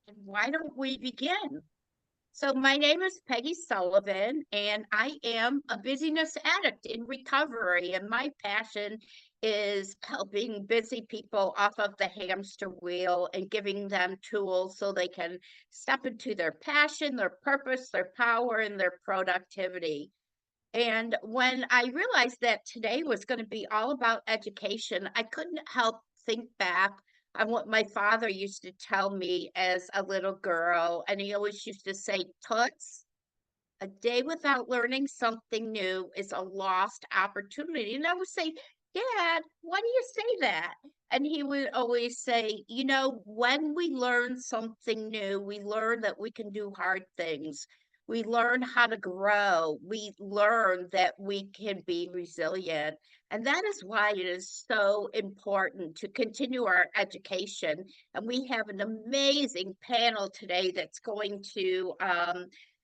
And why don't we begin? So, my name is Peggy Sullivan, and I am a busyness addict in recovery. And my passion is helping busy people off of the hamster wheel and giving them tools so they can step into their passion, their purpose, their power, and their productivity. And when I realized that today was going to be all about education, I couldn't help think back on what my father used to tell me as a little girl. And he always used to say, Toots, a day without learning something new is a lost opportunity. And I would say, Dad, why do you say that? And he would always say, when we learn something new, we learn that we can do hard things. We learn how to grow. We learn that we can be resilient. And that is why it is so important to continue our education. And we have an amazing panel today that's going to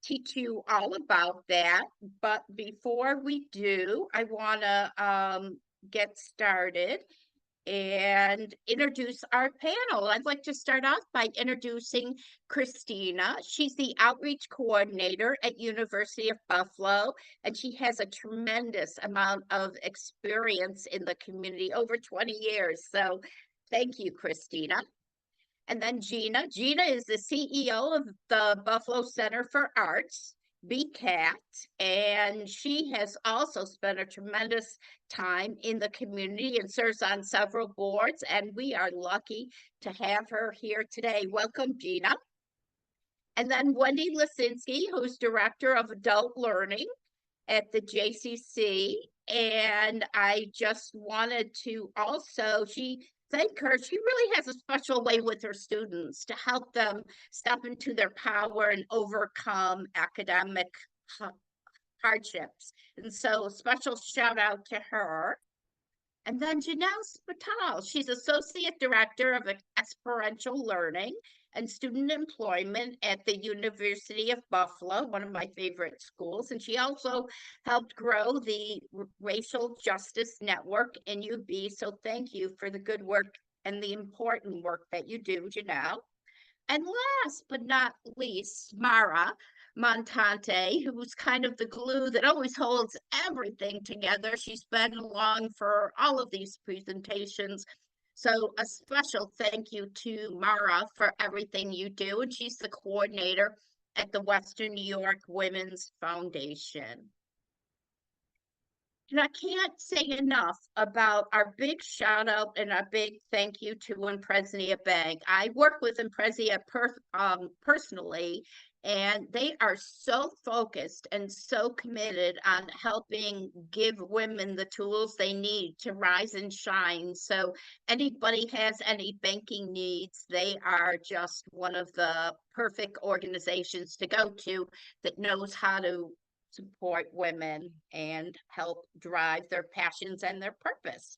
teach you all about that. But before we do, I want to get started and introduce our panel. I'd like to start off by introducing Christina. She's the outreach coordinator at University of Buffalo, and she has a tremendous amount of experience in the community, over 20 years. So thank you, Christina. And then Gina. Gina is the CEO of the Buffalo Center for Arts, BCAT, and she has also spent a tremendous time in the community and serves on several boards. And we are lucky to have her here today. Welcome, Gina. And then Wendy Lisinski, who's Director of Adult Learning at the JCC. And I just wanted to also, thank her. She really has a special way with her students to help them step into their power and overcome academic hardships. And so, a special shout out to her. And then Janelle Spatal, she's Associate Director of Experiential Learning and Student Employment at the University of Buffalo, one of my favorite schools. And she also helped grow the Racial Justice Network in UB. So thank you for the good work and the important work that you do, Janelle. And last but not least, Mara Montante, who's kind of the glue that always holds everything together. She's been along for all of these presentations. So a special thank you to Mara for everything you do. And she's the coordinator at the Western New York Women's Foundation. And I can't say enough about our big shout out and our big thank you to Impresia Bank. I work with Impresia personally, and they are so focused and so committed on helping give women the tools they need to rise and shine. So anybody has any banking needs, they are just one of the perfect organizations to go to that knows how to support women and help drive their passions and their purpose.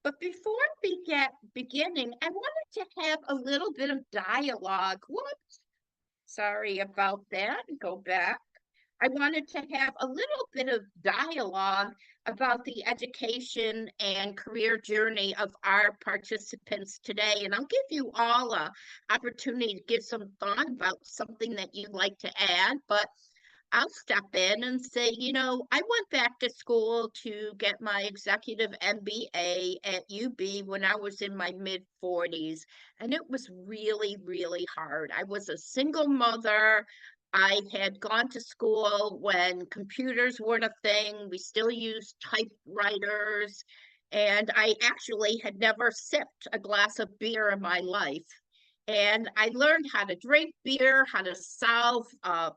But before we get beginning, I wanted to have a little bit of dialogue. Whoops, sorry about that. Go back. I wanted to have a little bit of dialogue about the education and career journey of our participants today. And I'll give you all a opportunity to give some thought about something that you'd like to add. But I'll step in and say, I went back to school to get my executive MBA at UB when I was in my mid 40s, and it was really, really hard. I was a single mother. I had gone to school when computers weren't a thing. We still used typewriters, and I actually had never sipped a glass of beer in my life. And I learned how to drink beer, how to solve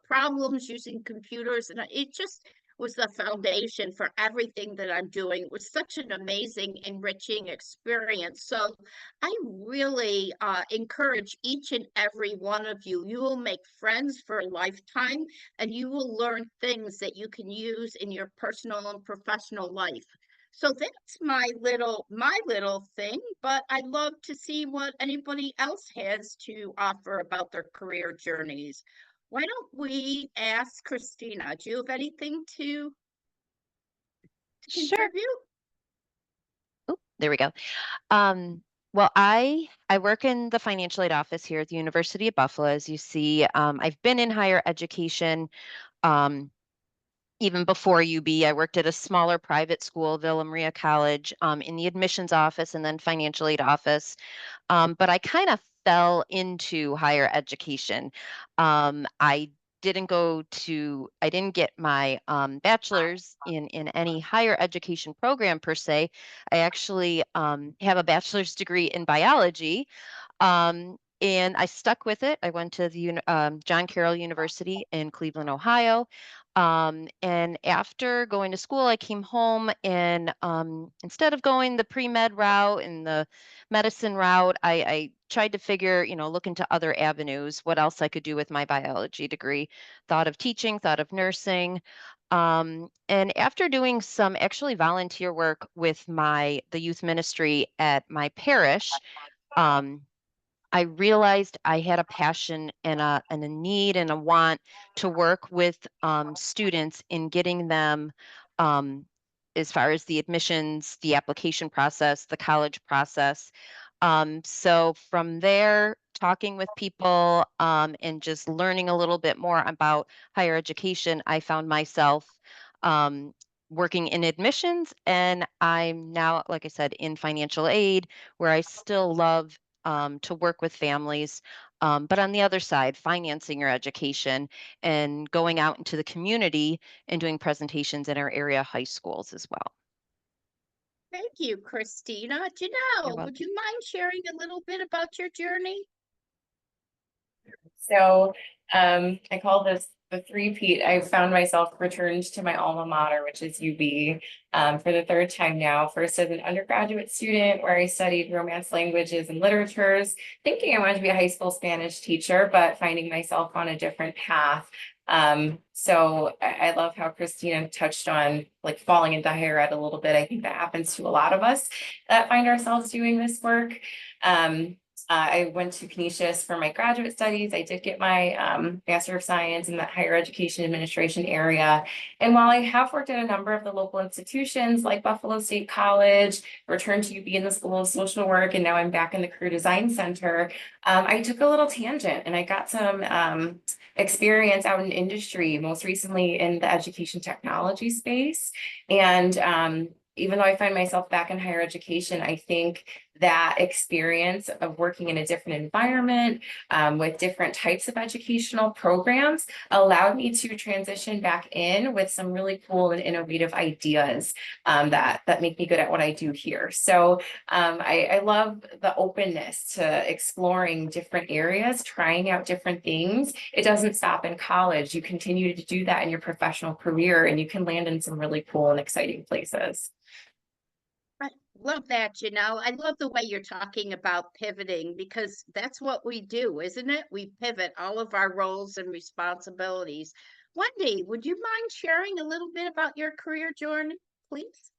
problems using computers. And it just was the foundation for everything that I'm doing. It was such an amazing, enriching experience. So I really encourage each and every one of you. You will make friends for a lifetime, and you will learn things that you can use in your personal and professional life. So that's my little thing, but I'd love to see what anybody else has to offer about their career journeys. Why don't we ask Christina? Do you have anything to Sure. contribute? Oh, there we go. Um, Well, I work in the financial aid office here at the University of Buffalo. As you see, I've been in higher education um, even before UB. I worked at a smaller private school, Villa Maria College, in the admissions office and then financial aid office. But I kind of fell into higher education. I didn't get my bachelor's in any higher education program per se. I actually have a bachelor's degree in biology. And I stuck with it. I went to the John Carroll University in Cleveland, Ohio. And after going to school, I came home and instead of going the pre-med route and the medicine route, I tried to look into other avenues, what else I could do with my biology degree. Thought of teaching, thought of nursing. And after doing some actually volunteer work with the youth ministry at my parish, um, I realized I had a passion and a need and a want to work with students in getting them, um, as far as the admissions, the application process, the college process. So from there, talking with people and just learning a little bit more about higher education, I found myself um, working in admissions, and I'm now, like I said, in financial aid, where I still love to work with families. But on the other side, financing your education and going out into the community and doing presentations in our area high schools as well. Thank you, Christina. You're Janelle, would welcome. you mind sharing a little bit about your journey? So I call this the three-peat. I found myself returned to my alma mater, which is UB, for the third time now. First as an undergraduate student where I studied Romance languages and literatures, thinking I wanted to be a high school Spanish teacher, but finding myself on a different path. So I love how Christina touched on like falling into higher ed a little bit. I think that happens to a lot of us that find ourselves doing this work. Um, I went to Canisius for my graduate studies. I did get my Master of Science in the higher education administration area. And while I have worked at a number of the local institutions like Buffalo State College, returned to UB in the School of Social Work, and now I'm back in the Career Design Center, I took a little tangent and I got some experience out in industry, most recently in the education technology space. And even though I find myself back in higher education, I think that experience of working in a different environment with different types of educational programs allowed me to transition back in with some really cool and innovative ideas that make me good at what I do here. So I love the openness to exploring different areas, trying out different things. It doesn't stop in college. You continue to do that in your professional career, and you can land in some really cool and exciting places. I love that, Janelle. I love the way you're talking about pivoting because that's what we do, isn't it? We pivot all of our roles and responsibilities. Wendy, would you mind sharing a little bit about your career journey, please?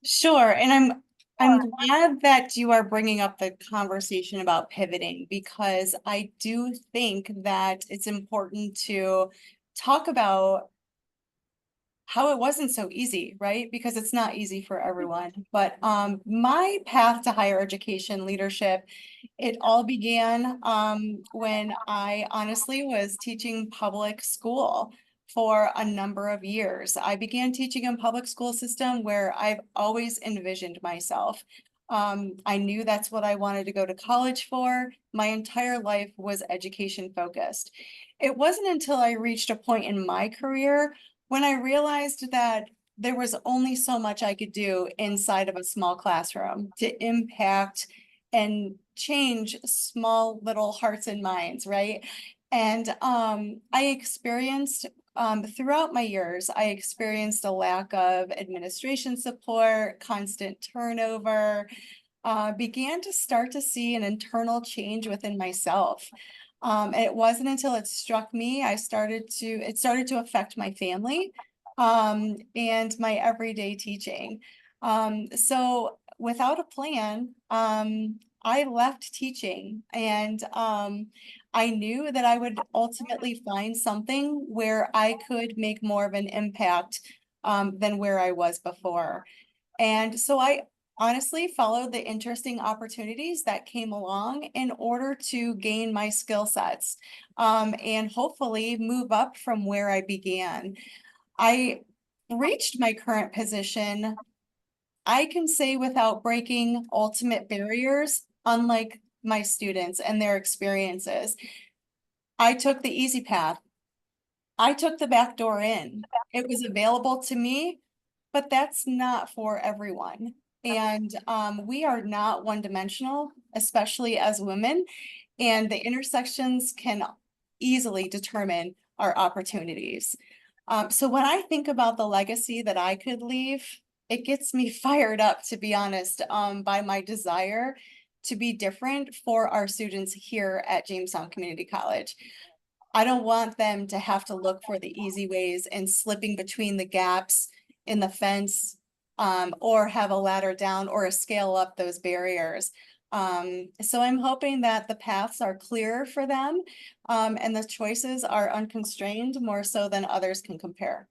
Sure. And I'm glad that you are bringing up the conversation about pivoting because I do think that it's important to talk about how it wasn't so easy, right? Because it's not easy for everyone. But my path to higher education leadership, it all began when I honestly was teaching public school for a number of years. I began teaching in public school system where I've always envisioned myself. I knew that's what I wanted to go to college for. My entire life was education focused. It wasn't until I reached a point in my career when I realized that there was only so much I could do inside of a small classroom to impact and change small little hearts and minds, right? And I experienced throughout my years, I experienced a lack of administration support, constant turnover, began to start to see an internal change within myself. And it wasn't until it struck me, it started to affect my family, and my everyday teaching. So without a plan, I left teaching and, I knew that I would ultimately find something where I could make more of an impact, than where I was before. And so I honestly followed the interesting opportunities that came along in order to gain my skill sets, and hopefully move up from where I began. I reached my current position, I can say, without breaking ultimate barriers, unlike my students and their experiences. I took the easy path. I took the back door in. It was available to me, but that's not for everyone. And we are not one-dimensional, especially as women, and the intersections can easily determine our opportunities. So when I think about the legacy that I could leave, it gets me fired up, to be honest, by my desire to be different for our students here at Jamestown Community College. I don't want them to have to look for the easy ways and slipping between the gaps in the fence, or have a ladder down or a scale up those barriers. So I'm hoping that the paths are clear for them, and the choices are unconstrained more so than others can compare.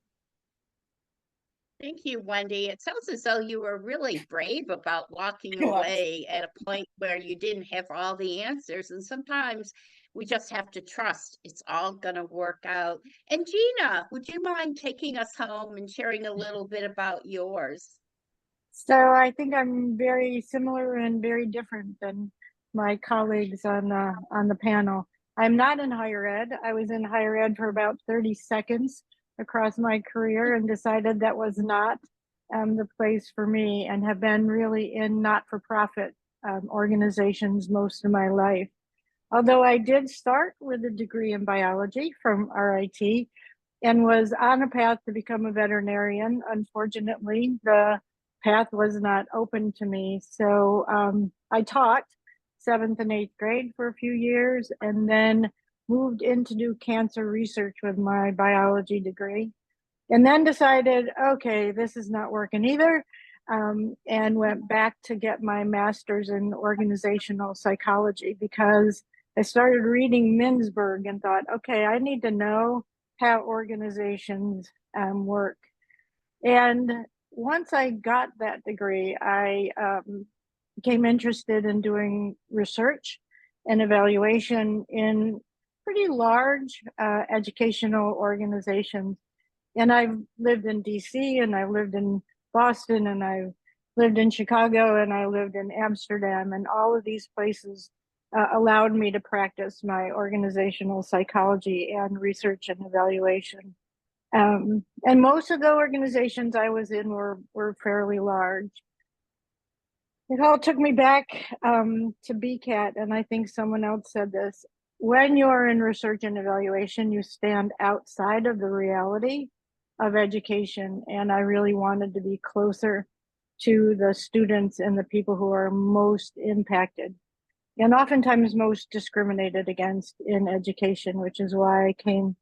Thank you, Wendy. It sounds as though you were really brave about walking I was. away at a point where you didn't have all the answers. And sometimes we just have to trust it's all going to work out. And Gina, would you mind taking us home and sharing a little bit about yours? So I think I'm very similar and very different than my colleagues on the panel. I'm not in higher ed. I was in higher ed for about 30 seconds across my career and decided that was not the place for me, and have been really in not-for-profit organizations most of my life. Although I did start with a degree in biology from RIT and was on a path to become a veterinarian, unfortunately, the path was not open to me. So I taught 7th and 8th grade for a few years, and then moved in to do cancer research with my biology degree. And then decided, okay, this is not working either, and went back to get my master's in organizational psychology, because I started reading Mintzberg and thought, okay, I need to know how organizations work. And once I got that degree, I became interested in doing research and evaluation in pretty large educational organizations. And I've lived in DC, and I've lived in Boston, and I've lived in Chicago, and I lived in Amsterdam, and all of these places allowed me to practice my organizational psychology and research and evaluation. And most of the organizations I was in were fairly large. It all took me back to BCAT, and I think someone else said this. When you're in research and evaluation, you stand outside of the reality of education, and I really wanted to be closer to the students and the people who are most impacted and oftentimes most discriminated against in education, which is why I came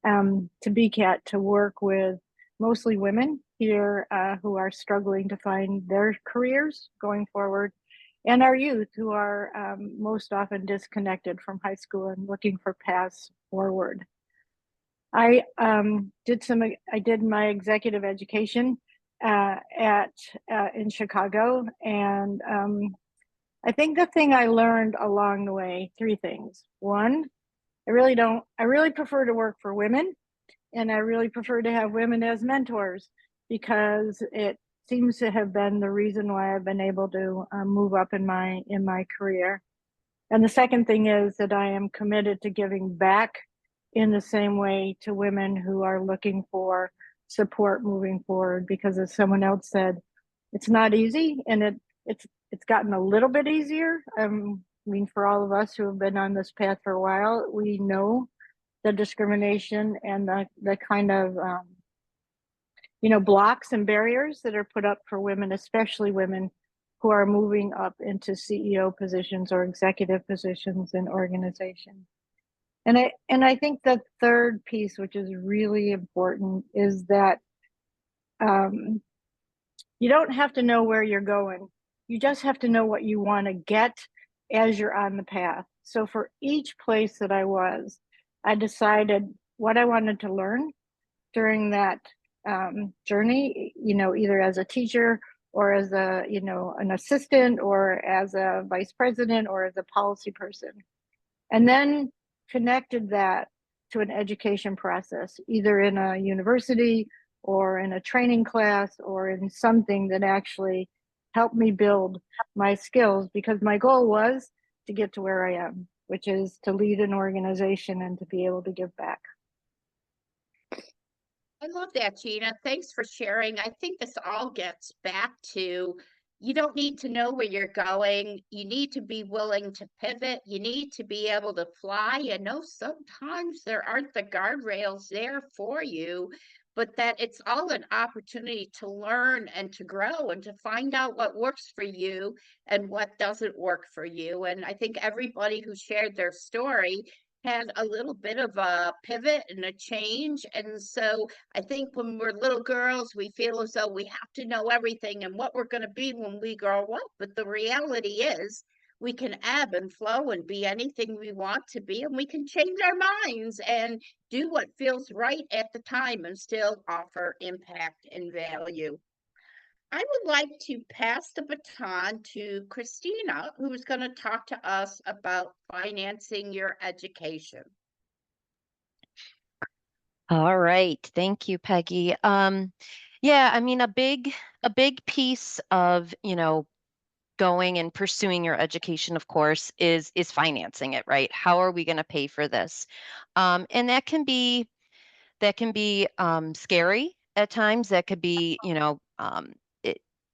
to BCAT to work with mostly women here who are struggling to find their careers going forward, and our youth who are most often disconnected from high school and looking for paths forward. I did my executive education in Chicago, and I think the thing I learned along the way, 3 things. One, I really prefer to work for women, and I really prefer to have women as mentors, because it seems to have been the reason why I've been able to move up in my career. And the second thing is that I am committed to giving back in the same way to women who are looking for support moving forward, because as someone else said, it's not easy, and it's gotten a little bit easier. I mean, for all of us who have been on this path for a while, we know the discrimination and the kind of blocks and barriers that are put up for women, especially women who are moving up into CEO positions or executive positions in organizations. And I think the third piece, which is really important, is that you don't have to know where you're going. You just have to know what you want to get as you're on the path. So for each place that I was, I decided what I wanted to learn during that journey, either as a teacher or as a, an assistant, or as a vice president, or as a policy person. And then connected that to an education process, either in a university or in a training class or in something that actually helped me build my skills, because my goal was to get to where I am, which is to lead an organization and to be able to give back. I love that, Gina. Thanks for sharing. I think this all gets back to you don't need to know where you're going. You need to be willing to pivot. You need to be able to fly. You know, sometimes there aren't the guardrails there for you, but that it's all an opportunity to learn and to grow and to find out what works for you and what doesn't work for you. And I think everybody who shared their story had a little bit of a pivot and a change. And so I think when we're little girls, we feel as though we have to know everything and what we're going to be when we grow up. But the reality is, we can ebb and flow and be anything we want to be, and we can change our minds and do what feels right at the time and still offer impact and value. I would like to pass the baton to Christina, who is going to talk to us about financing your education. All right. Thank you, Peggy. Yeah, I mean, a big piece of, going and pursuing your education, of course, is financing it, right? How are we going to pay for this? And that can be scary at times. That could be,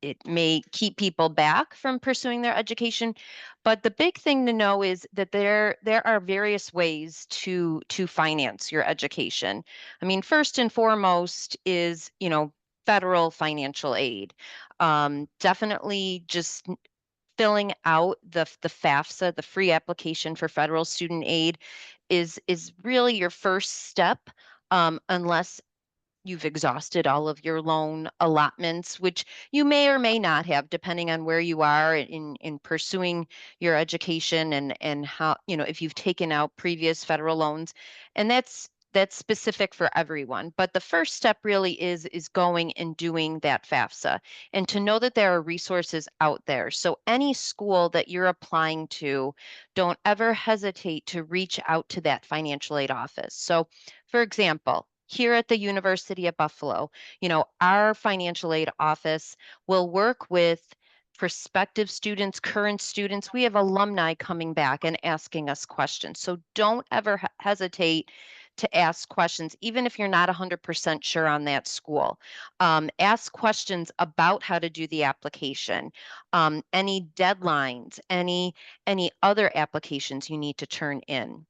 it it may keep people back from pursuing their education. But the big thing to know is that there are various ways to finance your education. I mean, first and foremost is, federal financial aid. Definitely just filling out the FAFSA, the free application for federal student aid, is really your first step, unless you've exhausted all of your loan allotments, which you may or may not have, depending on where you are in pursuing your education and how, if you've taken out previous federal loans. And that's specific for everyone. But the first step really is going and doing that FAFSA, and to know that there are resources out there. So any school that you're applying to, don't ever hesitate to reach out to that financial aid office. So for example, here at the University of Buffalo, our financial aid office will work with prospective students, current students. We have alumni coming back and asking us questions. So don't ever hesitate to ask questions, even if you're not 100% sure on that school. Ask questions about how to do the application, any deadlines, any other applications you need to turn in.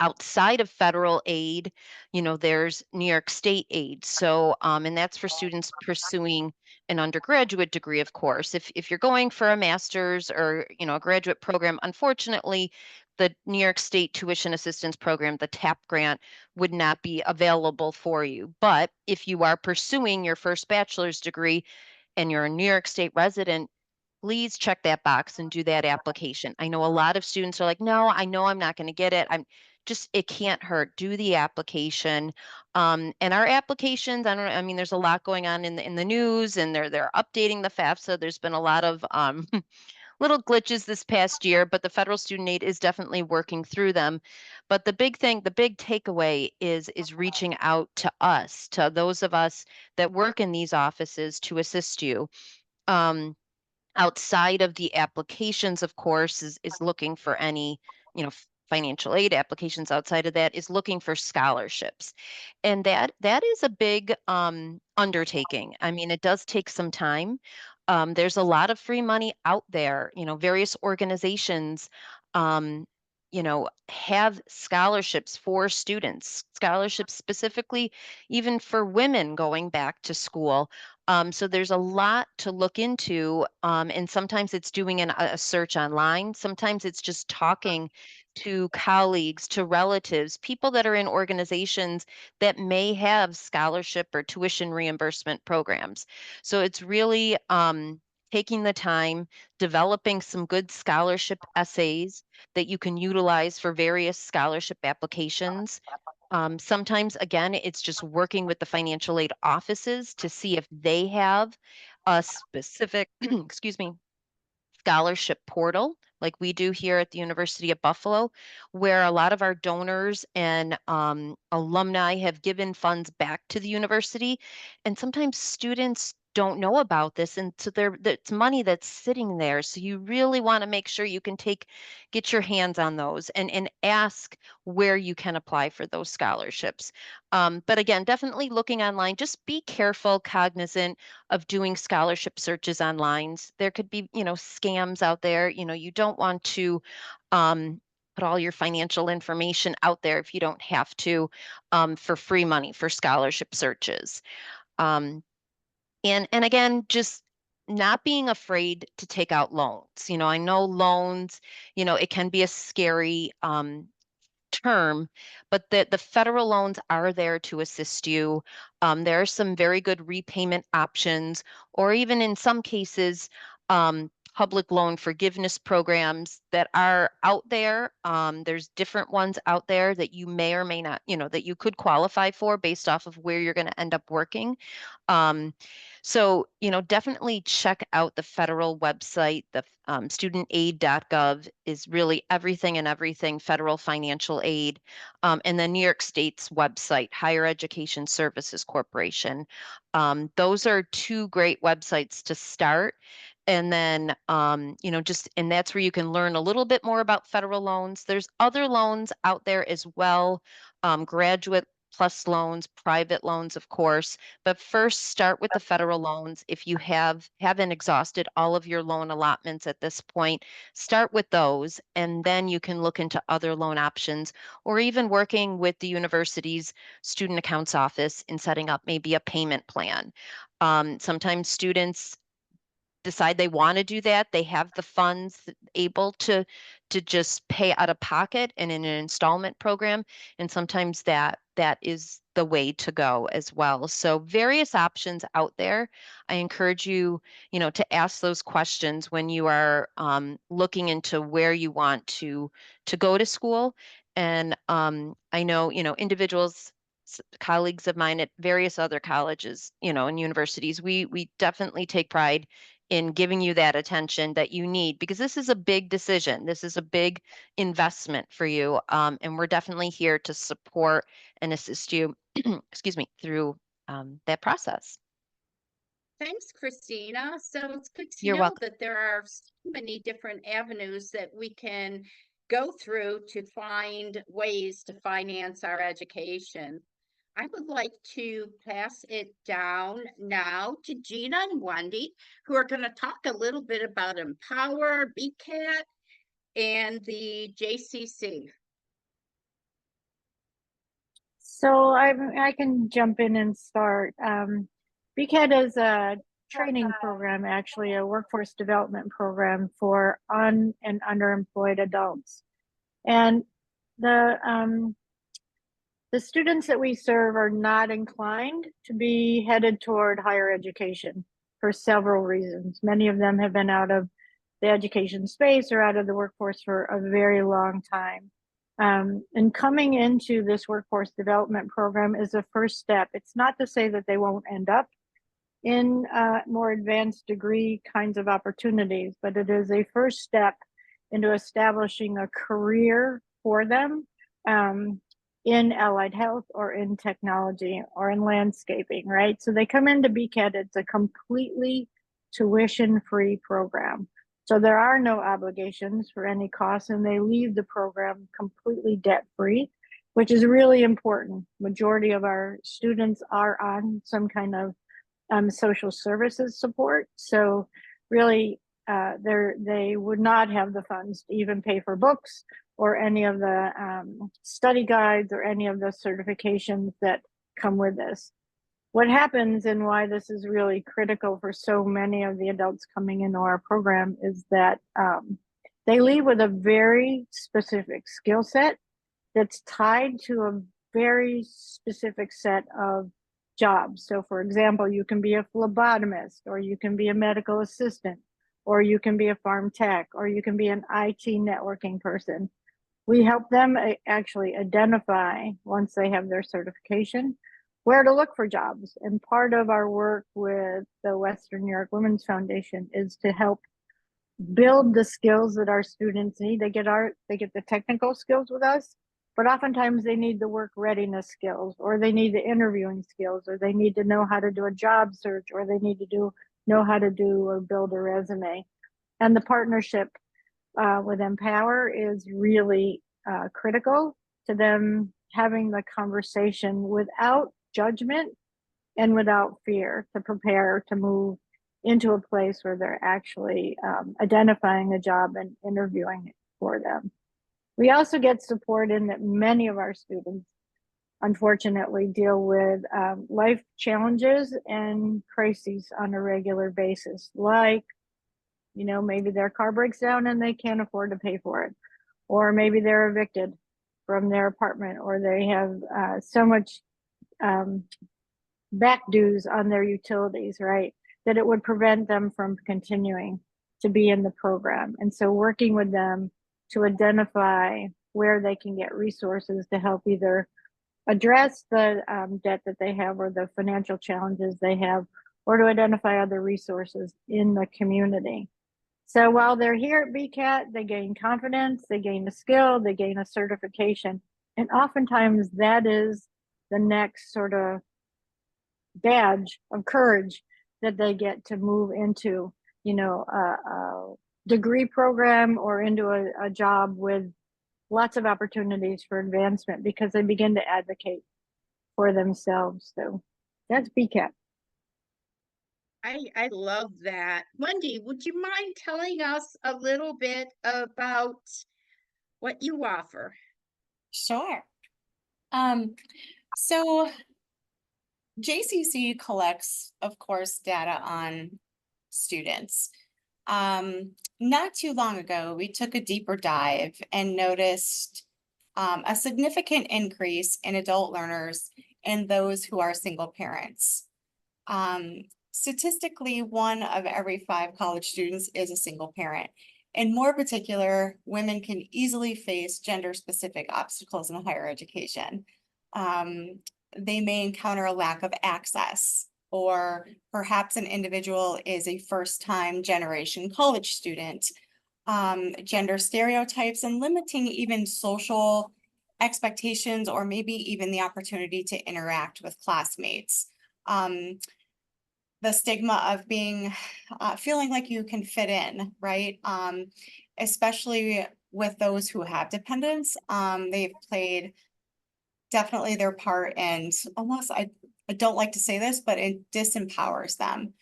Outside of federal aid, there's New York State aid. So, and that's for students pursuing an undergraduate degree, of course. If you're going for a master's or, a graduate program, unfortunately, the New York State Tuition Assistance Program, the TAP grant, would not be available for you. But if you are pursuing your first bachelor's degree and you're a New York State resident, please check that box and do that application. I know a lot of students are like, no, I know I'm not going to get it. It can't hurt. Do the application. And our applications, I mean, there's a lot going on in the news, and they're updating the FAFSA. There's been a lot of little glitches this past year, but the federal student aid is definitely working through them. But the big takeaway is reaching out to us, to those of us that work in these offices to assist you. Outside of the applications, of course, is looking for any, financial aid applications. Outside of that is looking for scholarships. And that is a big undertaking. I mean, it does take some time. There's a lot of free money out there. Various organizations have scholarships for students, scholarships specifically even for women going back to school. So there's a lot to look into, and sometimes it's doing a search online. Sometimes it's just talking to colleagues, to relatives, people that are in organizations that may have scholarship or tuition reimbursement programs. So it's really taking the time, developing some good scholarship essays that you can utilize for various scholarship applications. Sometimes, again, it's just working with the financial aid offices to see if they have a specific, excuse me, scholarship portal like we do here at the University of Buffalo, where a lot of our donors and alumni have given funds back to the university. And sometimes students don't know about this. And so it's money that's sitting there. So you really want to make sure you can get your hands on those and ask where you can apply for those scholarships. But again, definitely looking online, just be careful, cognizant of doing scholarship searches online. There could be, scams out there. You don't want to put all your financial information out there if you don't have to for free money for scholarship searches. Um, and again, just not being afraid to take out loans. I know loans, it can be a scary term, but the federal loans are there to assist you. There are some very good repayment options, or even in some cases, public loan forgiveness programs that are out there. There's different ones out there that you may or may not, that you could qualify for based off of where you're going to end up working. So, definitely check out the federal website. The studentaid.gov is really everything and everything federal financial aid. And the New York State's website, Higher Education Services Corporation. Those are two great websites to start. And then, and that's where you can learn a little bit more about federal loans. There's other loans out there as well, graduate plus loans, private loans, of course. But first, start with the federal loans. If you haven't exhausted all of your loan allotments at this point, start with those, and then you can look into other loan options, or even working with the university's student accounts office in setting up maybe a payment plan. Sometimes students decide they want to do that. They have the funds able to just pay out of pocket and in an installment program. And sometimes that is the way to go as well. So various options out there. I encourage you, to ask those questions when you are looking into where you want to go to school. And I know, individuals, colleagues of mine at various other colleges, and universities, we definitely take pride in giving you that attention that you need, because this is a big decision. This is a big investment for you. And we're definitely here to support and assist you, excuse me, through that process. Thanks, Christina. So it's good to You're know welcome. that there are so many different avenues that we can go through to find ways to finance our education. I would like to pass it down now to Gina and Wendy, who are going to talk a little bit about Empower, BCAT, and the JCC. So I can jump in and start. BCAT is a training program, actually a workforce development program for and underemployed adults. And the students that we serve are not inclined to be headed toward higher education for several reasons. Many of them have been out of the education space or out of the workforce for a very long time. And coming into this workforce development program is a first step. It's not to say that they won't end up in more advanced degree kinds of opportunities, but it is a first step into establishing a career for them in allied health or in technology or in landscaping, right? So they come into BCAT, it's a completely tuition-free program. So there are no obligations for any costs, and they leave the program completely debt-free, which is really important. Majority of our students are on some kind of social services support. So really, they would not have the funds to even pay for books or any of the study guides or any of the certifications that come with this. What happens and why this is really critical for so many of the adults coming into our program is that they leave with a very specific skill set that's tied to a very specific set of jobs. So for example, you can be a phlebotomist, or you can be a medical assistant, or you can be a farm tech, or you can be an IT networking person. We help them actually identify, once they have their certification, where to look for jobs. And part of our work with the Western New York Women's Foundation is to help build the skills that our students need. They get the technical skills with us, but oftentimes they need the work readiness skills, or they need the interviewing skills, or they need to know how to do a job search, or they need to know how to do or build a resume. And the partnership with Empower is really critical to them having the conversation without judgment and without fear, to prepare to move into a place where they're actually identifying a job and interviewing for them. We also get support in that many of our students, unfortunately, deal with life challenges and crises on a regular basis, like, you know, maybe their car breaks down and they can't afford to pay for it, or maybe they're evicted from their apartment, or they have so much back dues on their utilities, right, that it would prevent them from continuing to be in the program. And so working with them to identify where they can get resources to help either address the debt that they have or the financial challenges they have, or to identify other resources in the community. So while they're here at BCAT, they gain confidence, they gain a skill, they gain a certification. And oftentimes that is the next sort of badge of courage that they get to move into, you know, a degree program or into a job with lots of opportunities for advancement, because they begin to advocate for themselves. So that's BCAT. I love that. Wendy, would you mind telling us a little bit about what you offer? Sure. So JCC collects, of course, data on students. Not too long ago, we took a deeper dive and noticed a significant increase in adult learners and those who are single parents. Statistically, 1 of every 5 college students is a single parent. In more particular, women can easily face gender-specific obstacles in higher education. They may encounter a lack of access, or perhaps an individual is a first-time generation college student. Gender stereotypes and limiting even social expectations, or maybe even the opportunity to interact with classmates. The stigma of being, feeling like you can fit in, right? Especially with those who have dependents, they've played definitely their part, and almost, I don't like to say this, but it disempowers them.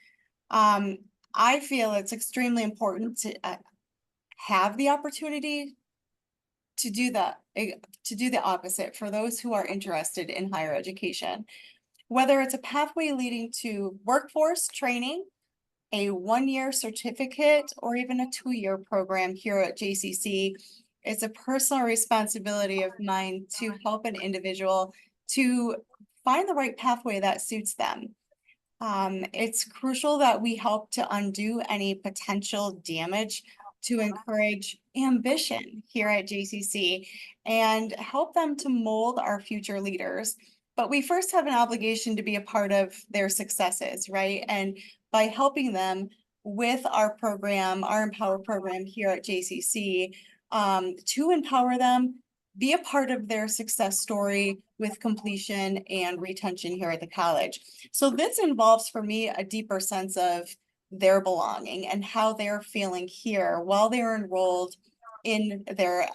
I feel it's extremely important to have the opportunity to do the opposite for those who are interested in higher education. Whether it's a pathway leading to workforce training, a 1-year certificate, or even a 2-year program here at JCC, it's a personal responsibility of mine to help an individual to find the right pathway that suits them. It's crucial that we help to undo any potential damage to encourage ambition here at JCC and help them to mold our future leaders. But we first have an obligation to be a part of their successes, right? And by helping them with our program, our Empower program here at JCC, to empower them, be a part of their success story with completion and retention here at the college. So this involves for me a deeper sense of their belonging and how they're feeling here while they're enrolled in their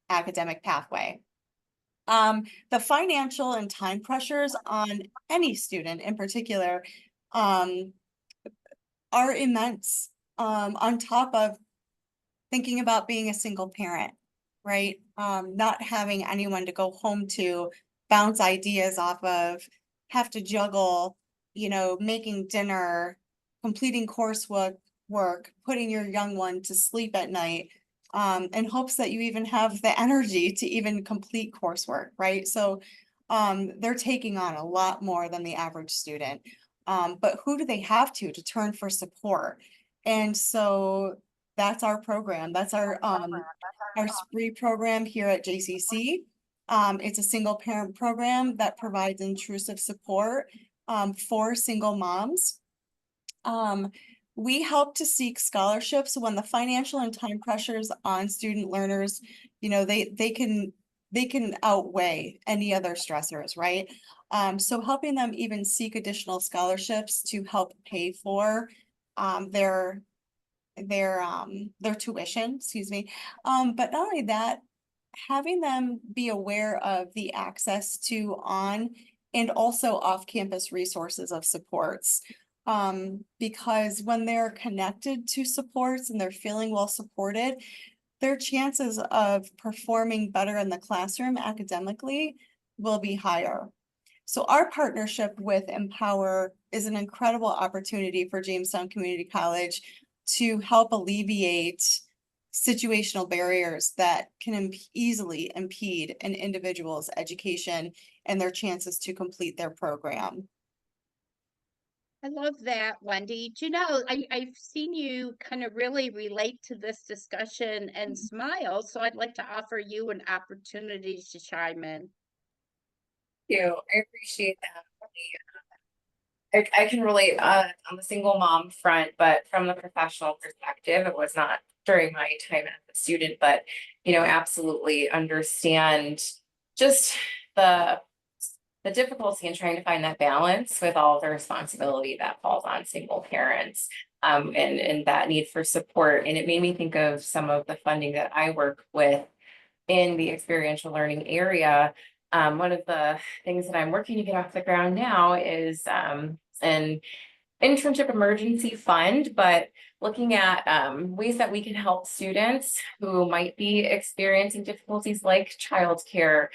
academic pathway. The financial and time pressures on any student in particular are immense, on top of thinking about being a single parent, right? Not having anyone to go home to, bounce ideas off of, have to juggle, you know, making dinner, completing coursework, putting your young one to sleep at night, in hopes that you even have the energy to even complete coursework, right? So they're taking on a lot more than the average student. But who do they have to turn for support? And so that's our program. That's our spree program here at JCC. It's a single parent program that provides intrusive support for single moms. We help to seek scholarships when the financial and time pressures on student learners, you know, they can outweigh any other stressors, right? So helping them even seek additional scholarships to help pay for their tuition, excuse me. But not only that, having them be aware of the access to on and also off-campus resources of supports. Because when they're connected to supports and they're feeling well supported, their chances of performing better in the classroom academically will be higher. So our partnership with Empower is an incredible opportunity for Jamestown Community College to help alleviate situational barriers that can easily impede an individual's education and their chances to complete their program. I love that, Wendy. Do you know, I've seen you kind of really relate to this discussion and smile, so I'd like to offer you an opportunity to chime in. Thank you. I appreciate that. I can relate on the single mom front, but from the professional perspective, it was not during my time as a student, but absolutely understand just the difficulty in trying to find that balance with all the responsibility that falls on single parents, and that need for support. And it made me think of some of the funding that I work with in the experiential learning area. One of the things that I'm working to get off the ground now is an internship emergency fund, but looking at ways that we can help students who might be experiencing difficulties like childcare,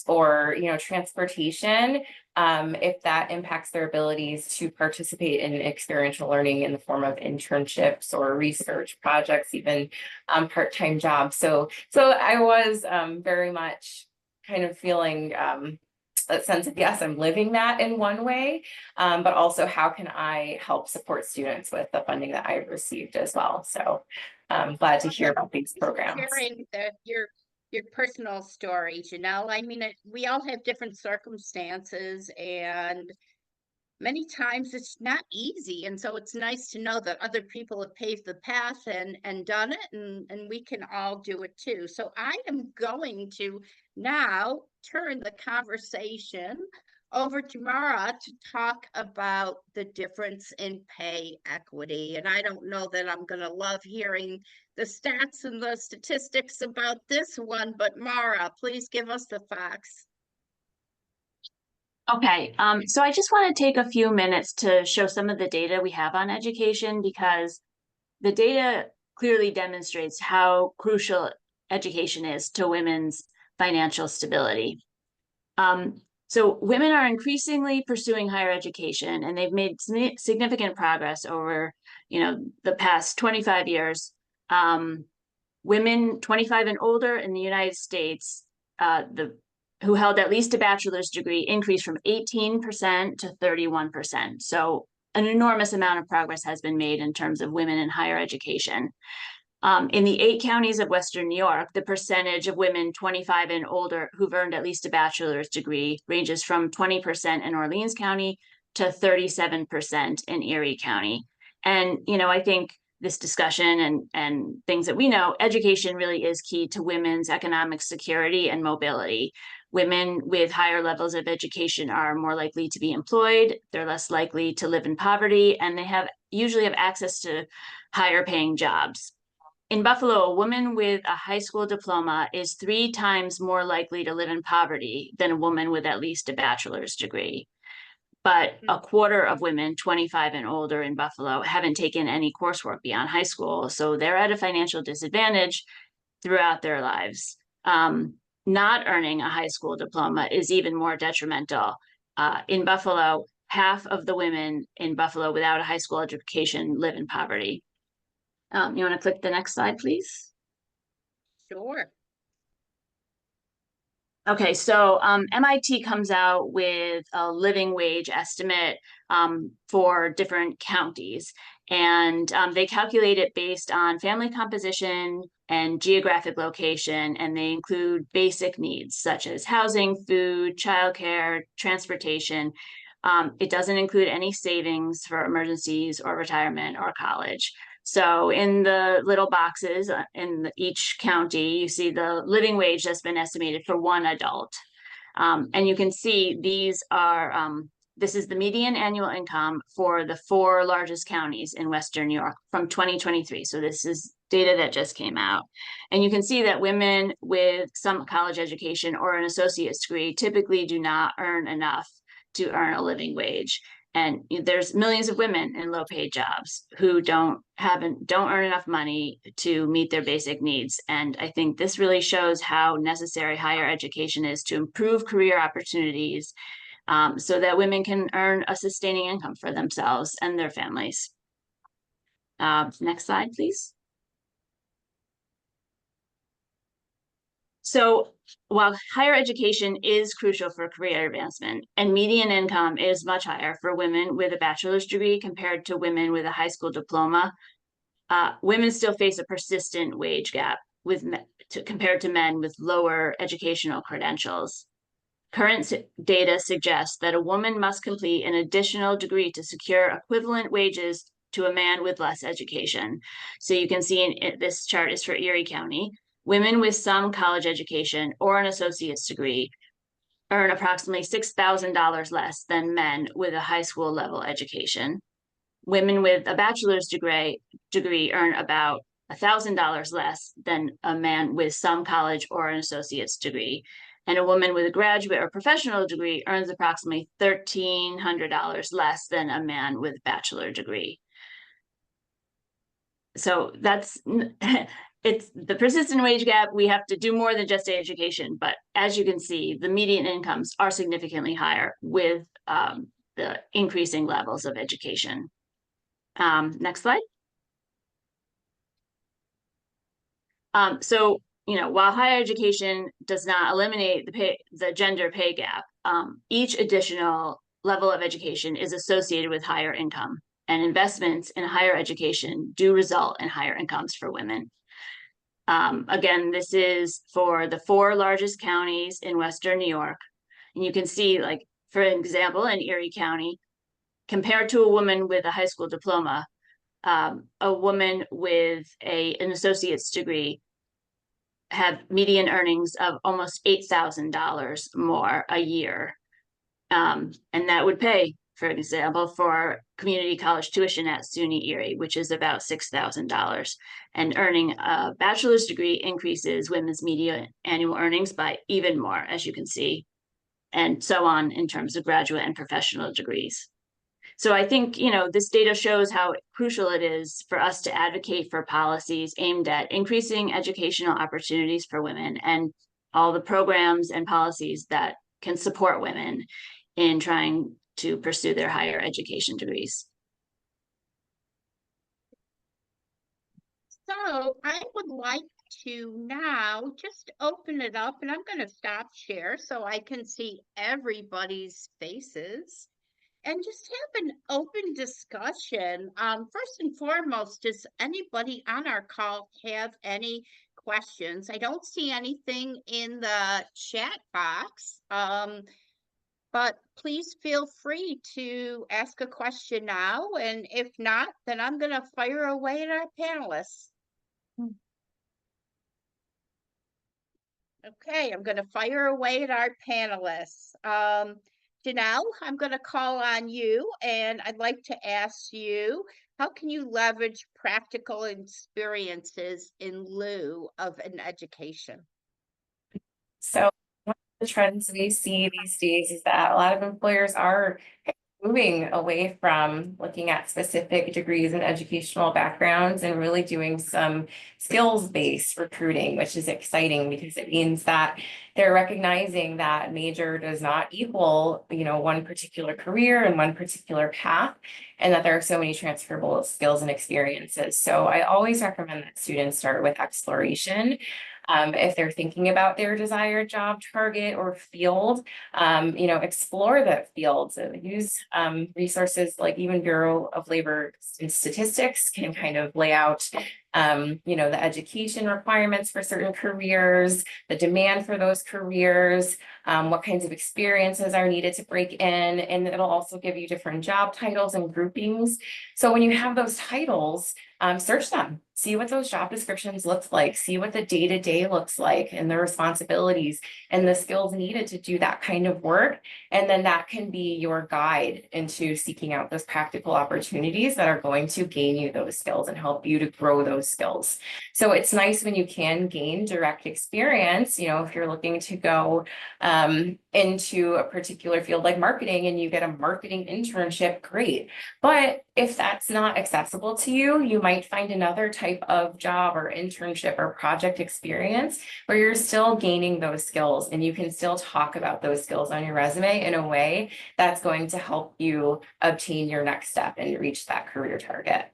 or transportation, if that impacts their abilities to participate in experiential learning in the form of internships or research projects, even part-time jobs. So I was very much kind of feeling a sense of, yes, I'm living that in one way, but also how can I help support students with the funding that I've received as well. So I'm glad to hear about these programs. Sharing your personal stories, I mean, we all have different circumstances, and many times it's not easy. And so it's nice to know that other people have paved the path and done it, and we can all do it too. So I am going to now turn the conversation over to Mara to talk about the difference in pay equity. And I don't know that I'm going to love hearing the stats and the statistics about this one, but Mara, please give us the facts. Okay, so I just want to take a few minutes to show some of the data we have on education, because the data clearly demonstrates how crucial education is to women's financial stability. So women are increasingly pursuing higher education, and they've made significant progress over, the past 25 years. Women 25 and older in the United States, who held at least a bachelor's degree increased from 18% to 31%. So an enormous amount of progress has been made in terms of women in higher education. In the 8 counties of Western New York, the percentage of women 25 and older who've earned at least a bachelor's degree ranges from 20% in Orleans County to 37% in Erie County. And, I think this discussion and things that we know, education really is key to women's economic security and mobility. Women with higher levels of education are more likely to be employed, they're less likely to live in poverty, and they usually have access to higher paying jobs. In Buffalo, a woman with a high school diploma is 3 times more likely to live in poverty than a woman with at least a bachelor's degree. But a quarter of women 25 and older in Buffalo haven't taken any coursework beyond high school, so they're at a financial disadvantage throughout their lives. Not earning a high school diploma is even more detrimental. In Buffalo, half of the women in Buffalo without a high school education live in poverty. You want to click the next slide, please? Sure. Okay, so MIT comes out with a living wage estimate for different counties. And they calculate it based on family composition and geographic location, and they include basic needs such as housing, food, childcare, transportation. It doesn't include any savings for emergencies or retirement or college. So in the little boxes in each county, you see the living wage that's been estimated for one adult. And you can see these are, this is the median annual income for the 4 largest counties in Western New York from 2023. So this is data that just came out. And you can see that women with some college education or an associate's degree typically do not earn enough to earn a living wage. And there's millions of women in low paid jobs who don't earn enough money to meet their basic needs. And I think this really shows how necessary higher education is to improve career opportunities, so that women can earn a sustaining income for themselves and their families. Next slide, please. So while higher education is crucial for career advancement, and median income is much higher for women with a bachelor's degree compared to women with a high school diploma, women still face a persistent wage gap compared to men with lower educational credentials. Current data suggests that a woman must complete an additional degree to secure equivalent wages to a man with less education. So you can see this chart is for Erie County. Women with some college education or an associate's degree earn approximately $6,000 less than men with a high school level education. Women with a bachelor's degree earn about $1,000 less than a man with some college or an associate's degree. And a woman with a graduate or professional degree earns approximately $1,300 less than a man with a bachelor degree. So that's it's the persistent wage gap. We have to do more than just education, but as you can see, the median incomes are significantly higher with the increasing levels of education. Next slide. So, while higher education does not eliminate the gender pay gap, each additional level of education is associated with higher income, and investments in higher education do result in higher incomes for women. Again, this is for the 4 largest counties in Western New York. And you can see, like, for example, in Erie County, compared to a woman with a high school diploma, a woman with an associate's degree have median earnings of almost $8,000 more a year. And that would pay, for example, for community college tuition at SUNY Erie, which is about $6,000. And earning a bachelor's degree increases women's median annual earnings by even more, as you can see, and so on in terms of graduate and professional degrees. So I think, this data shows how crucial it is for us to advocate for policies aimed at increasing educational opportunities for women and all the programs and policies that can support women in trying to pursue their higher education degrees. So I would like to now just open it up, and I'm going to stop share so I can see everybody's faces and just have an open discussion. First and foremost, does anybody on our call have any questions? I don't see anything in the chat box, but please feel free to ask a question now. And if not, then I'm going to fire away at our panelists. Okay, I'm going to fire away at our panelists. Janelle, I'm going to call on you, and I'd like to ask you, how can you leverage practical experiences in lieu of an education? So one of the trends we see these days is that a lot of employers are moving away from looking at specific degrees and educational backgrounds and really doing some skills-based recruiting, which is exciting because it means that they're recognizing that major does not equal, one particular career and one particular path, and that there are so many transferable skills and experiences. So I always recommend that students start with exploration. If they're thinking about their desired job target or field, explore that field. So use resources like even Bureau of Labor and Statistics can kind of lay out the education requirements for certain careers, the demand for those careers, what kinds of experiences are needed to break in, and it'll also give you different job titles and groupings. So when you have those titles, search them, see what those job descriptions look like, see what the day-to-day looks like and the responsibilities and the skills needed to do that kind of work. And then that can be your guide into seeking out those practical opportunities that are going to gain you those skills and help you to grow those skills. So it's nice when you can gain direct experience, if you're looking to go into a particular field like marketing and you get a marketing internship, great. But if that's not accessible to you, you might find another type of job or internship or project experience where you're still gaining those skills and you can still talk about those skills on your resume in a way that's going to help you obtain your next step and reach that career target.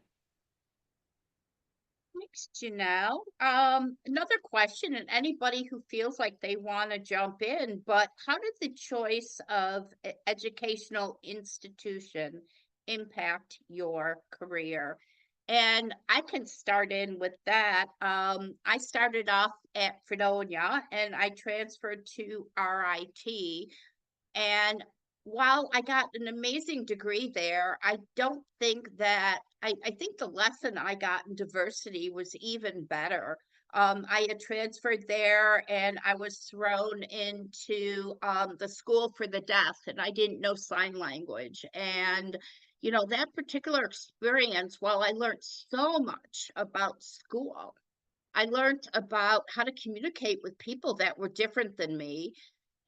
Thanks, Janelle. Another question, and anybody who feels like they want to jump in, but how did the choice of educational institution impact your career? And I can start in with that. I started off at Fredonia and I transferred to RIT. And while I got an amazing degree there, I don't think that I think the lesson I got in diversity was even better. I had transferred there and I was thrown into the school for the deaf, and I didn't know sign language. And, that particular experience, while I learned so much about school, I learned about how to communicate with people that were different than me.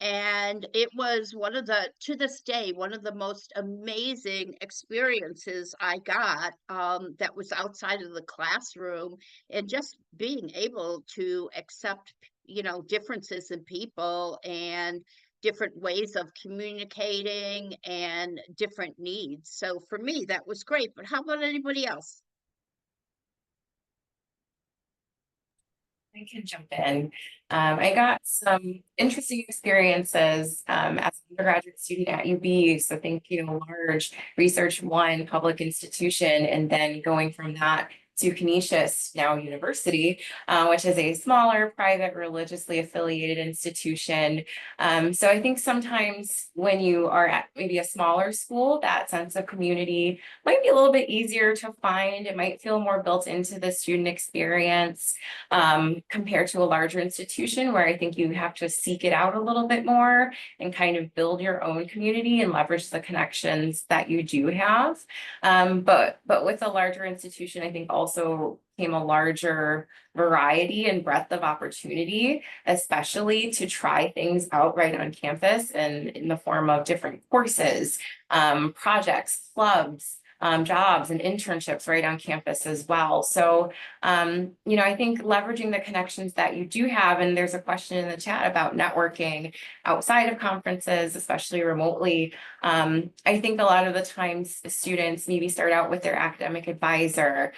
And it was to this day, one of the most amazing experiences I got, that was outside of the classroom, and just being able to accept, differences in people and different ways of communicating and different needs. So for me, that was great. But how about anybody else? I can jump in. I got some interesting experiences as an undergraduate student at UB. So think, large Research One public institution, and then going from that to Canisius, now University, which is a smaller, private, religiously affiliated institution. So I think sometimes when you are at maybe a smaller school, that sense of community might be a little bit easier to find. It might feel more built into the student experience compared to a larger institution where I think you have to seek it out a little bit more and kind of build your own community and leverage the connections that you do have. But with a larger institution, I think also came a larger variety and breadth of opportunity, especially to try things out right on campus and in the form of different courses, projects, clubs, jobs and internships right on campus as well. So, I think leveraging the connections that you do have, and there's a question in the chat about networking outside of conferences, especially remotely. I think a lot of the times students maybe start out with their academic advisor,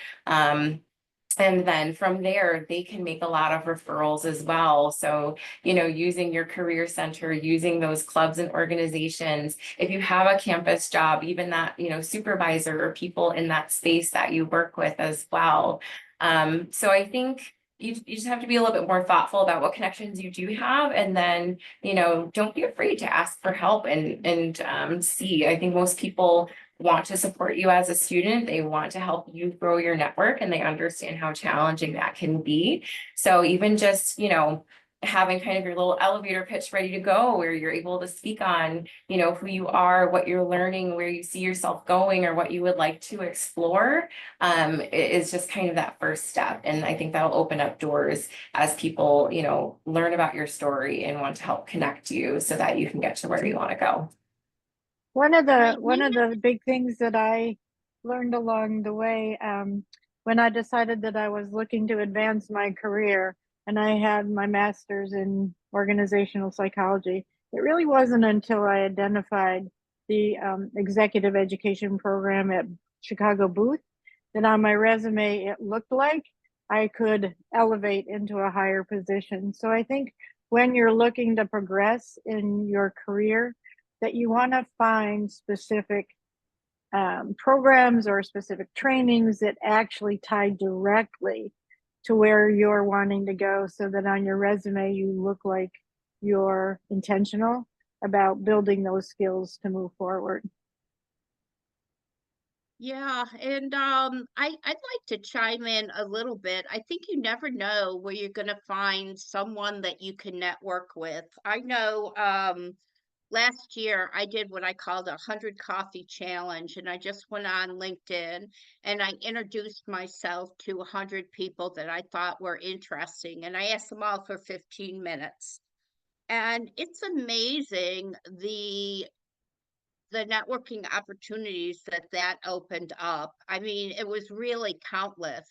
and then from there, they can make a lot of referrals as well. So, using your career center, using those clubs and organizations, if you have a campus job, even that, supervisor or people in that space that you work with as well. So I think you just have to be a little bit more thoughtful about what connections you do have. And then, don't be afraid to ask for help and see. I think most people want to support you as a student. They want to help you grow your network, and they understand how challenging that can be. So even just, having kind of your little elevator pitch ready to go where you're able to speak on, who you are, what you're learning, where you see yourself going, or what you would like to explore, is just kind of that first step. And I think that'll open up doors as people, learn about your story and want to help connect you so that you can get to where you want to go. One of the big things that I learned along the way, when I decided that I was looking to advance my career, and I had my master's in organizational psychology, it really wasn't until I identified the executive education program at Chicago Booth that on my resume it looked like I could elevate into a higher position. So I think when you're looking to progress in your career, that you want to find specific programs or specific trainings that actually tie directly to where you're wanting to go, so that on your resume you look like you're intentional about building those skills to move forward. Yeah, and I'd like to chime in a little bit. I think you never know where you're gonna find someone that you can network with. I know last year I did what I called a 100 coffee challenge, and I just went on LinkedIn and I introduced myself to 100 people that I thought were interesting, and I asked them all for 15 minutes. And it's amazing the networking opportunities that that opened up. I mean, it was really countless.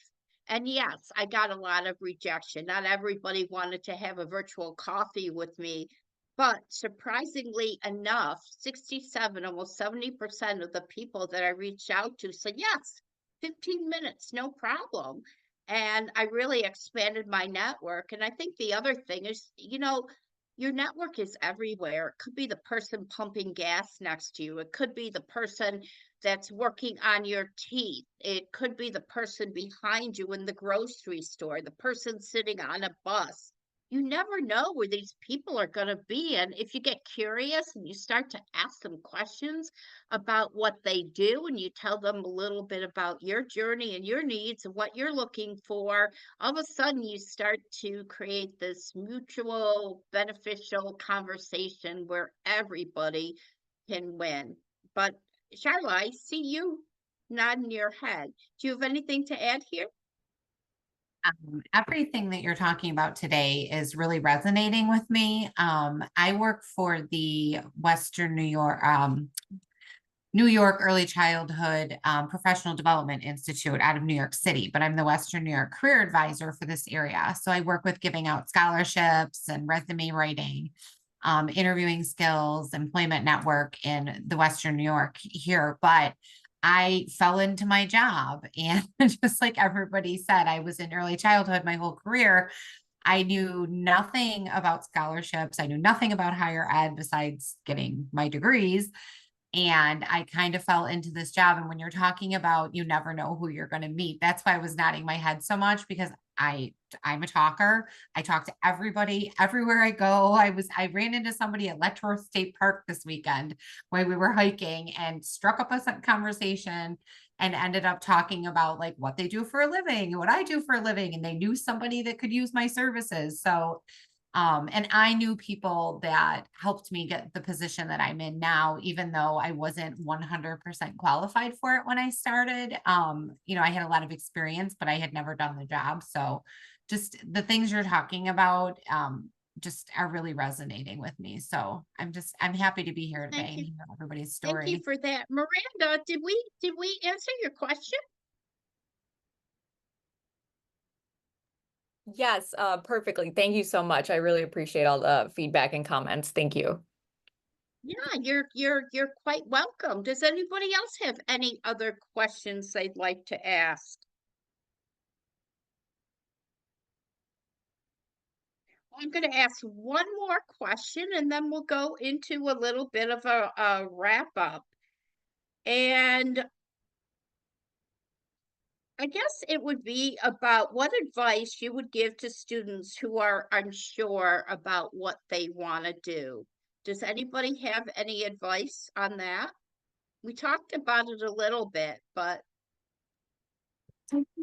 And yes, I got a lot of rejection. Not everybody wanted to have a virtual coffee with me, but surprisingly enough, 67, almost 70% of the people that I reached out to said, yes, 15 minutes, no problem. And I really expanded my network. And I think the other thing is, your network is everywhere. It could be the person pumping gas next to you. It could be the person that's working on your teeth. It could be the person behind you in the grocery store, the person sitting on a bus. You never know where these people are going to be. And if you get curious and you start to ask them questions about what they do, and you tell them a little bit about your journey and your needs and what you're looking for, all of a sudden you start to create this mutual beneficial conversation where everybody can win. But Charla, I see you nodding your head. Do you have anything to add here? Everything that you're talking about today is really resonating with me. I work for the Western New York Early Childhood Professional Development Institute out of New York City, but I'm the Western New York Career Advisor for this area. So I work with giving out scholarships and resume writing, interviewing skills, employment network in the Western New York here. But I fell into my job, and just like everybody said, I was in early childhood my whole career. I knew nothing about scholarships. I knew nothing about higher ed besides getting my degrees. And I kind of fell into this job. And when you're talking about, you never know who you're going to meet, that's why I was nodding my head so much, because I'm a talker. I talk to everybody everywhere I go. I ran into somebody at Letchworth State Park this weekend when we were hiking and struck up a conversation and ended up talking about like what they do for a living and what I do for a living. And they knew somebody that could use my services. So and I knew people that helped me get the position that I'm in now, even though I wasn't 100% qualified for it when I started. I had a lot of experience, but I had never done the job. So just the things you're talking about, just are really resonating with me. So I'm happy to be here today and hear everybody's story. Thank you for that. Miranda, did we answer your question? Yes, perfectly. Thank you so much. I really appreciate all the feedback and comments. Thank you. Yeah, you're quite welcome. Does anybody else have any other questions they'd like to ask? I'm going to ask one more question and then we'll go into a little bit of a wrap up. And I guess it would be about what advice you would give to students who are unsure about what they want to do. Does anybody have any advice on that? We talked about it a little bit, but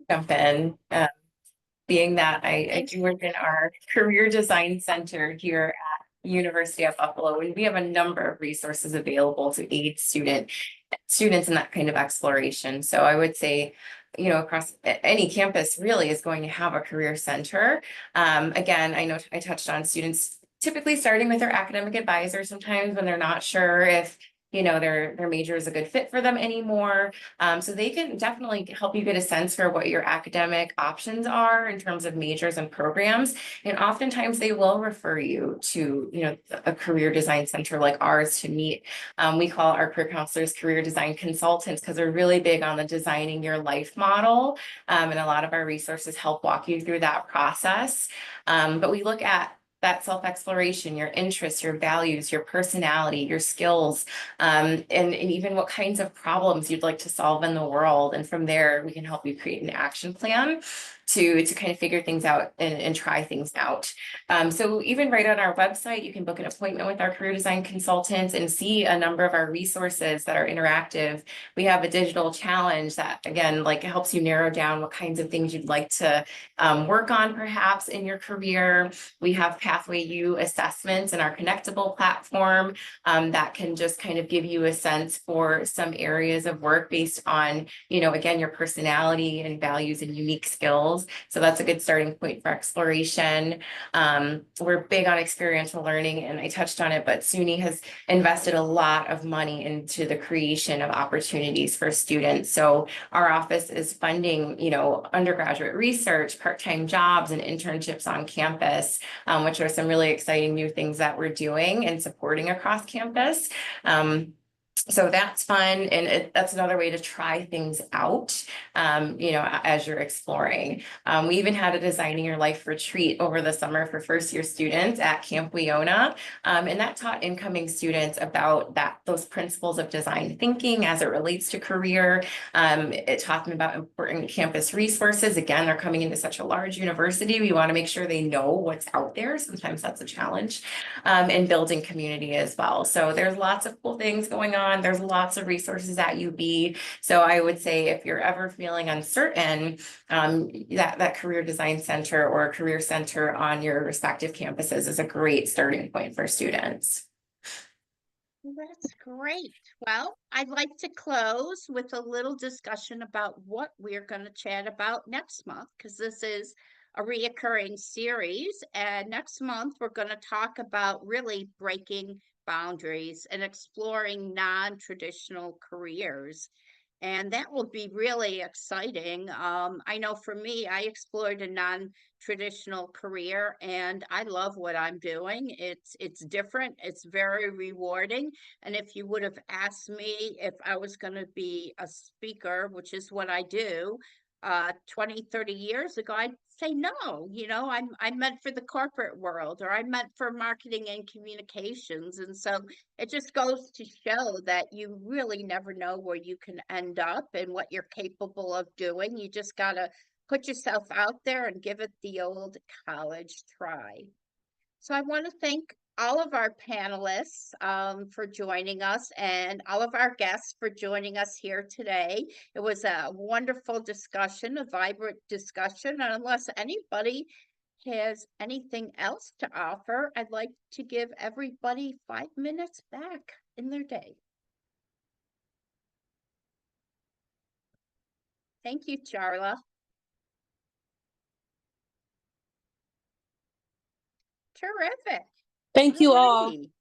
Jump in. Being that I do work in our career design center here at University of Buffalo, and we have a number of resources available to aid students in that kind of exploration. So I would say, across any campus really is going to have a career center. Again, I know I touched on students typically starting with their academic advisor sometimes when they're not sure if you know, their major is a good fit for them anymore. So they can definitely help you get a sense for what your academic options are in terms of majors and programs. And oftentimes they will refer you to, you know, a career design center like ours to meet. We call our career counselors career design consultants because they're really big on the designing your life model. And a lot of our resources help walk you through that process. But we look at that self-exploration, your interests, your values, your personality, your skills, and even what kinds of problems you'd like to solve in the world. And from there, we can help you create an action plan to kind of figure things out and try things out. So even right on our website, you can book an appointment with our career design consultants and see a number of our resources that are interactive. We have a digital challenge that, again, like helps you narrow down what kinds of things you'd like to work on perhaps in your career. We have Pathway U assessments in our Connectable platform that can just kind of give you a sense for some areas of work based on, you know, again, your personality and values and unique skills. So that's a good starting point for exploration. We're big on experiential learning, and I touched on it, but SUNY has invested a lot of money into the creation of opportunities for students. So our office is funding, you know, undergraduate research, part-time jobs, and internships on campus, which are some really exciting new things that we're doing and supporting across campus. So that's fun. And that's another way to try things out, you know, as you're exploring. We even had a Designing Your Life retreat over the summer for first-year students at Camp Leona. And that taught incoming students about those principles of design thinking as it relates to career. It taught them about important campus resources. Again, they're coming into such a large university. We want to make sure they know what's out there. Sometimes that's a challenge. And building community as well. So there's lots of cool things going on. There's lots of resources at UB. So I would say if you're ever feeling uncertain, that career design center or a career center on your respective campuses is a great starting point for students. That's great. Well, I'd like to close with a little discussion about what we're going to chat about next month, because this is a reoccurring series. And next month, we're going to talk about really breaking boundaries and exploring non-traditional careers. And that will be really exciting. I know for me, I explored a non-traditional career and I love what I'm doing. It's different. It's very rewarding. And if you would have asked me if I was going to be a speaker, which is what I do, 20, 30 years ago, I'd say no. You know, I'm meant for the corporate world, or I'm meant for marketing and communications. And so it just goes to show that you really never know where you can end up and what you're capable of doing. You just got to put yourself out there and give it the old college try. So I want to thank all of our panelists for joining us and all of our guests for joining us here today. It was a wonderful discussion, a vibrant discussion. And unless anybody has anything else to offer, I'd like to give everybody 5 minutes back in their day. Thank you, Charla. Terrific. Thank you all. Alrighty.